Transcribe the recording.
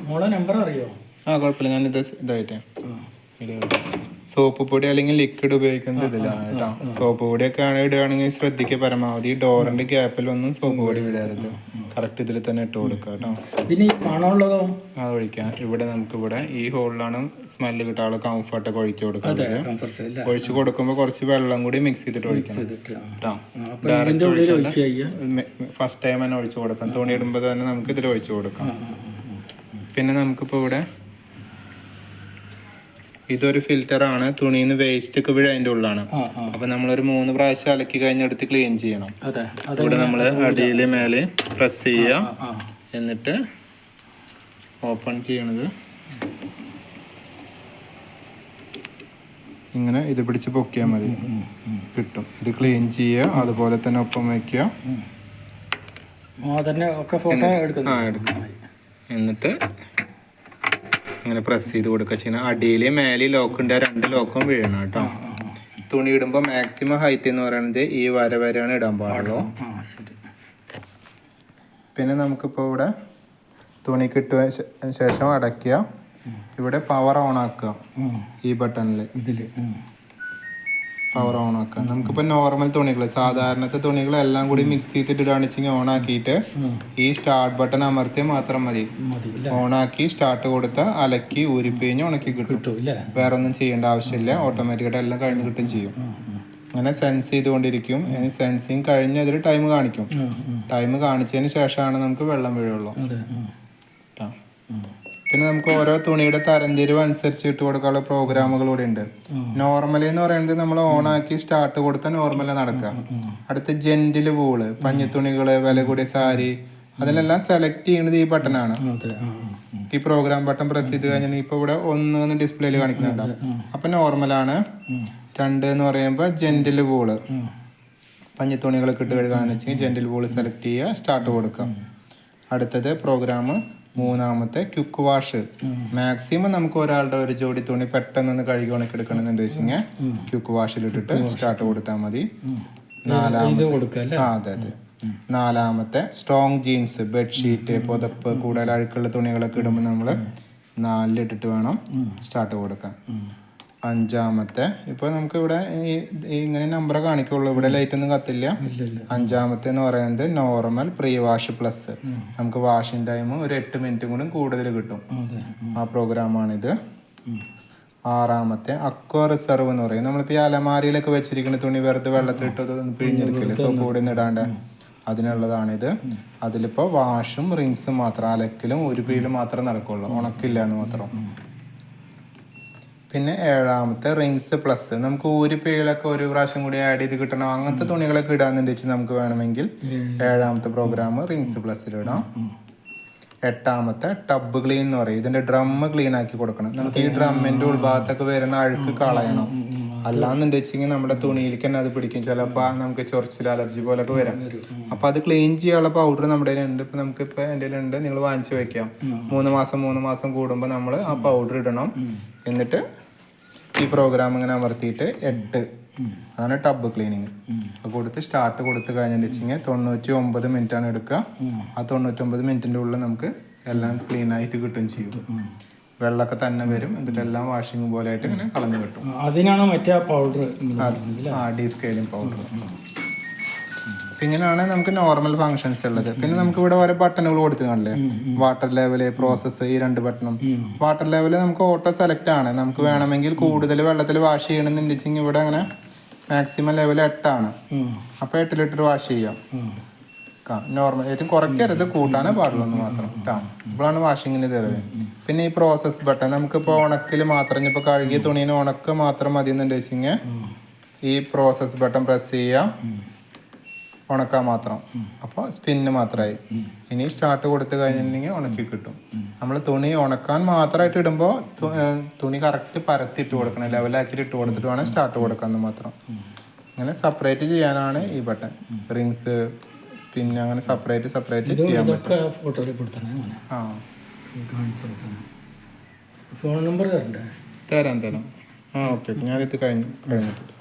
മോളെ നമ്പർ അറിയോ? കുഴപ്പമില്ല, ഞാനിത് ഇതായിട്ടേ സോപ്പ് പൊടി അല്ലെങ്കിൽ ലിക്വിഡ് ഉപയോഗിക്കുന്നത് ഇതിലാണ് കേട്ടോ. സോപ്പ് പൊടിയൊക്കെ ഇടുകയാണെങ്കിൽ ശ്രദ്ധിക്കുക പരമാവധി ഡോറിന്റെ ഗ്യാപ്പിലൊന്നും സോപ്പ് പൊടി വിടരുത്. കറക്റ്റ് ഇതിൽ തന്നെ ഇട്ട് കൊടുക്കുക കേട്ടോ. പിന്നെ ഈ മണമുള്ളതോ അത് ഒഴിക്കാം. ഇവിടെ നമുക്കിവിടെ ഈ ഹോളിലാണ് സ്മെല്ല് കിട്ടാനുള്ള കംഫർട്ടൊക്കെ ഒഴിച്ചു കൊടുക്കുന്നത്. ഒഴിച്ചു കൊടുക്കുമ്പോൾ കുറച്ച് വെള്ളം കൂടി മിക്സ് ചെയ്തിട്ട് ഒഴിക്കണം കേട്ടോ. ഫസ്റ്റ് ടൈം തന്നെ ഒഴിച്ചു കൊടുക്കാം. തുണി ഇടുമ്പോൾ തന്നെ നമുക്ക് ഇതിൽ ഒഴിച്ചു കൊടുക്കാം. പിന്നെ നമുക്കിപ്പോൾ ഇവിടെ ഇതൊരു ഫിൽറ്ററാണ്. തുണിയിൽ നിന്ന് വേസ്റ്റ് ഒക്കെ വീഴ അതിൻ്റെ ഉള്ളിലാണ്. അപ്പൊ നമ്മളൊരു 3 പ്രാവശ്യം അലക്കി കഴിഞ്ഞെടുത്ത് ക്ലീൻ ചെയ്യണം. ഇവിടെ നമ്മൾ അടിയിൽ മേലെ പ്രസ് ചെയ്യുക, എന്നിട്ട് ഓപ്പൺ ചെയ്യണത് ഇങ്ങനെ ഇത് പിടിച്ച് പൊക്കിയാൽ മതി, കിട്ടും. ഇത് ക്ലീൻ ചെയ്യുക, അതുപോലെ തന്നെ ഒപ്പം വയ്ക്കുക. എന്നിട്ട് അങ്ങനെ പ്രസ് ചെയ്ത് കൊടുക്കുക ചെയ്യണം. അടിയിൽ മേലെ ലോക്ക് ഉണ്ട്, 2 ലോക്കും വീഴണം കേട്ടോ. തുണി ഇടുമ്പോൾ മാക്സിമം ഹൈറ്റ് എന്ന് പറയുന്നത് ഈ വരെയാണ് ഇടാൻ പാടുള്ളൂ. പിന്നെ നമുക്കിപ്പോൾ ഇവിടെ തുണി കിട്ടിയ ശേഷം അടയ്ക്കുക. ഇവിടെ പവർ ഓൺ ആക്കുക. ഈ ബട്ടണിൽ പവർ ഓൺ ആക്കുക. നമുക്കിപ്പോൾ നോർമൽ തുണികൾ, സാധാരണത്തെ തുണികൾ എല്ലാം കൂടി മിക്സ് ചെയ്തിട്ട് ഇടുകയാണെന്ന് ഓൺ ആക്കിയിട്ട് ഈ സ്റ്റാർട്ട് ബട്ടൺ അമർത്തിയാൽ മാത്രം മതി. ഓൺ ആക്കി സ്റ്റാർട്ട് കൊടുത്താൽ അലക്കി ഊരിപ്പിഴിഞ്ഞ് ഉണക്കി കിട്ടും. വേറെ ഒന്നും ചെയ്യേണ്ട ആവശ്യമില്ല. ഓട്ടോമാറ്റിക്കായിട്ട് എല്ലാം കഴിഞ്ഞ് കിട്ടും ചെയ്യും. അങ്ങനെ സെൻസ് ചെയ്തുകൊണ്ടിരിക്കും. ഇനി സെൻസിങ് കഴിഞ്ഞ് അതിൽ ടൈം കാണിക്കും. ടൈം കാണിച്ചതിന് ശേഷമാണ് നമുക്ക് വെള്ളം വീഴുള്ളൂ. പിന്നെ നമുക്ക് ഓരോ തുണിയുടെ തരംതിരിവ് അനുസരിച്ച് ഇട്ട് കൊടുക്കാനുള്ള പ്രോഗ്രാമുകൾ കൂടെ ഉണ്ട്. നോർമലി എന്ന് പറയുന്നത് നമ്മൾ ഓണാക്കി സ്റ്റാർട്ട് കൊടുത്താൽ നോർമലി നടക്കുക. അടുത്ത ജെന്റില് വൂള്, പഞ്ഞിത്തുണികള്, വില കൂടിയ സാരി, അതിലെല്ലാം സെലക്ട് ചെയ്യുന്നത് ഈ ബട്ടണാണ്. ഈ പ്രോഗ്രാം ബട്ടൺ പ്രസ് ചെയ്ത് കഴിഞ്ഞാൽ ഇപ്പൊ ഇവിടെ 1 ഡിസ്പ്ലേയിൽ കാണിക്കുന്നുണ്ടാവും. അപ്പൊ നോർമലാണ്. 2 എന്ന് പറയുമ്പോൾ ജെന്റില് വൂള്, പഞ്ഞിത്തുണികളൊക്കെ ഇട്ട് കഴുകാന്ന് വെച്ചാൽ ജെന്റിൽ വൂള് സെലക്ട് ചെയ്യുക, സ്റ്റാർട്ട് കൊടുക്കുക. അടുത്തത് പ്രോഗ്രാം 3-ാമത്തെ ക്വിക്ക് വാഷ്. മാക്സിമം നമുക്ക് ഒരാളുടെ ഒരു ജോഡി തുണി പെട്ടെന്ന് കഴുകി ഉണക്കി എടുക്കണമെന്ന് വെച്ചാൽ ക്വിക്ക് വാഷിലിട്ടിട്ട് സ്റ്റാർട്ട് കൊടുത്താൽ മതി. 4-ാമത്തെ സ്ട്രോങ് ജീൻസ്, ബെഡ്ഷീറ്റ്, പുതപ്പ്, കൂടുതൽ അഴുക്കുള്ള തുണികളൊക്കെ ഇടുമ്പോൾ നമ്മൾ 4-ലിട്ടിട്ട് വേണം സ്റ്റാർട്ട് കൊടുക്കാൻ. 5-ാമത്തെ ഇപ്പോൾ നമുക്ക് ഇവിടെ ഇങ്ങനെ നമ്പർ കാണിക്കുള്ളൂ, ഇവിടെ ലൈറ്റ് ഒന്നും കത്തില്ല. 5-ാമത്തെ എന്ന് പറയുന്നത് നോർമൽ പ്രീ വാഷ് പ്ലസ്. നമുക്ക് വാഷിംഗ് ടൈം ഒരു 8 മിനിറ്റും കൂടി കൂടുതൽ കിട്ടും. ആ പ്രോഗ്രാമാണിത്. 6-ാമത്തെ അക്വ റിസർവ് എന്ന് പറയും. നമ്മളിപ്പോൾ ഈ അലമാരിയിലൊക്കെ വെച്ചിരിക്കുന്ന തുണി വെറുതെ വെള്ളത്തിലിട്ട് പിഴിഞ്ഞെടുക്കില്ല, സോപ്പ് കൂടി ഇടാണ്ട്, അതിനുള്ളതാണിത്. അതിലിപ്പോൾ വാഷും റിൻസും മാത്രം, അലക്കലും ഒരു പിഴിലും മാത്രം നടക്കുള്ളൂ, ഉണക്കില്ല എന്ന് മാത്രം. പിന്നെ 7-ാമത്തെ റിങ്സ് പ്ലസ്. നമുക്ക് ഒരു പിഴിലൊക്കെ ഒരു പ്രാവശ്യം കൂടി ആഡ് ചെയ്ത് കിട്ടണം, അങ്ങനത്തെ തുണികളൊക്കെ ഇടാന്ന് വെച്ച് നമുക്ക് വേണമെങ്കിൽ 7-ാമത്തെ പ്രോഗ്രാം റിങ്സ് പ്ലസ്സിലിടാം. 8-ാമത്തെ ടബ് ക്ലീൻ എന്ന് പറയും. ഇതിന്റെ ഡ്രം ക്ലീൻ ആക്കി കൊടുക്കണം. നമുക്ക് ഈ ഡ്രമ്മിന്റെ ഉൾഭാഗത്തൊക്കെ വരുന്ന അഴുക്ക് കളയണം. അല്ലാന്നുണ്ട് വെച്ചെങ്കിൽ നമ്മുടെ തുണിയിലേക്ക് തന്നെ അത് പിടിക്കും. ചിലപ്പോൾ നമുക്ക് ചൊറിച്ചിൽ, അലർജി പോലൊക്കെ വരാം. അപ്പൊ അത് ക്ലീൻ ചെയ്യാനുള്ള പൗഡർ നമ്മുടെ ഉണ്ട്. ഇപ്പൊ നമുക്കിപ്പോൾ എൻ്റെ ഉണ്ട്, നിങ്ങൾ വാങ്ങിച്ചു വെക്കാം. 3 മാസം കൂടുമ്പോൾ നമ്മൾ ആ പൗഡർ ഇടണം. എന്നിട്ട് ഈ പ്രോഗ്രാം ഇങ്ങനെ അമർത്തിയിട്ട് 8, അതാണ് ടബ് ക്ലീനിങ്. അപ്പോൾ കൊടുത്ത് സ്റ്റാർട്ട് കൊടുത്ത് കഴിഞ്ഞിട്ട് വെച്ചെങ്കിൽ 99 മിനിറ്റാണ് എടുക്കുക. ആ 99 മിനിറ്റിൻ്റെ ഉള്ളിൽ നമുക്ക് എല്ലാം ക്ലീൻ ആയിട്ട് കിട്ടും ചെയ്യും. വെള്ളമൊക്കെ തന്നെ വരും. എന്നിട്ട് എല്ലാം വാഷിംഗ് പോലെ ആയിട്ട് ഇങ്ങനെ കളഞ്ഞു കിട്ടും. അതിനാണ് മറ്റേ പൗഡർ, ഡി സ്കെയിലിംഗ് പൗഡർ. ഇങ്ങനെയാണ് നമുക്ക് നോർമൽ ഫങ്ഷൻസ് ഉള്ളത്. പിന്നെ നമുക്ക് ഇവിടെ ഓരോ ബട്ടണുകൾ കൊടുത്തിട്ടുണ്ടല്ലേ, വാട്ടർ ലെവല്, പ്രോസസ്സ്, ഈ 2 ബട്ടണും. വാട്ടർ ലെവല് നമുക്ക് ഓട്ടോ സെലക്ട് ആണ്. നമുക്ക് വേണമെങ്കിൽ കൂടുതൽ വെള്ളത്തിൽ വാഷ് ചെയ്യണമെന്നുണ്ടെങ്കിൽ ഇവിടെ അങ്ങനെ മാക്സിമം ലെവൽ 8 ആണ്. അപ്പൊ 8 ലിറ്റർ വാഷ് ചെയ്യാം. നോർമൽ ഏറ്റവും കുറയ്ക്കരുത്, കൂട്ടാനേ പാടുള്ളൂ എന്ന് മാത്രം കേട്ടോ. ഇപ്പോഴാണ് വാഷിങ്ങിന് തരുന്നത്. പിന്നെ ഈ പ്രോസസ് ബട്ടൺ നമുക്കിപ്പോൾ ഉണക്കിൽ മാത്രം, ഇപ്പോൾ കഴുകിയ തുണീന് ഉണക്ക് മാത്രം മതി എന്നുണ്ട് വെച്ചെങ്കിൽ ഈ പ്രോസസ് ബട്ടൺ പ്രസ് ചെയ്യുക, ഉണക്കാൻ മാത്രം. അപ്പോൾ സ്പിന്ന് മാത്രമായി. ഇനി സ്റ്റാർട്ട് കൊടുത്തു കഴിഞ്ഞിട്ടുണ്ടെങ്കിൽ ഉണക്കി കിട്ടും. നമ്മൾ തുണി ഉണക്കാൻ മാത്രമായിട്ട് ഇടുമ്പോൾ തുണി കറക്റ്റ് പരത്തിയിട്ട് കൊടുക്കണം, ലെവലാക്കിയിട്ട് ഇട്ട് കൊടുത്തിട്ട് വേണം സ്റ്റാർട്ട് കൊടുക്കാമെന്ന് മാത്രം. അങ്ങനെ സെപ്പറേറ്റ് ചെയ്യാനാണ് ഈ ബട്ടൺ. റിങ്സ്, സ്പിന്ന് അങ്ങനെ സെപ്പറേറ്റ് ചെയ്യാൻ പറ്റും. ഫോൺ നമ്പർ തരാം. ഓക്കെ, ഞാനിത് കഴിഞ്ഞിട്ട്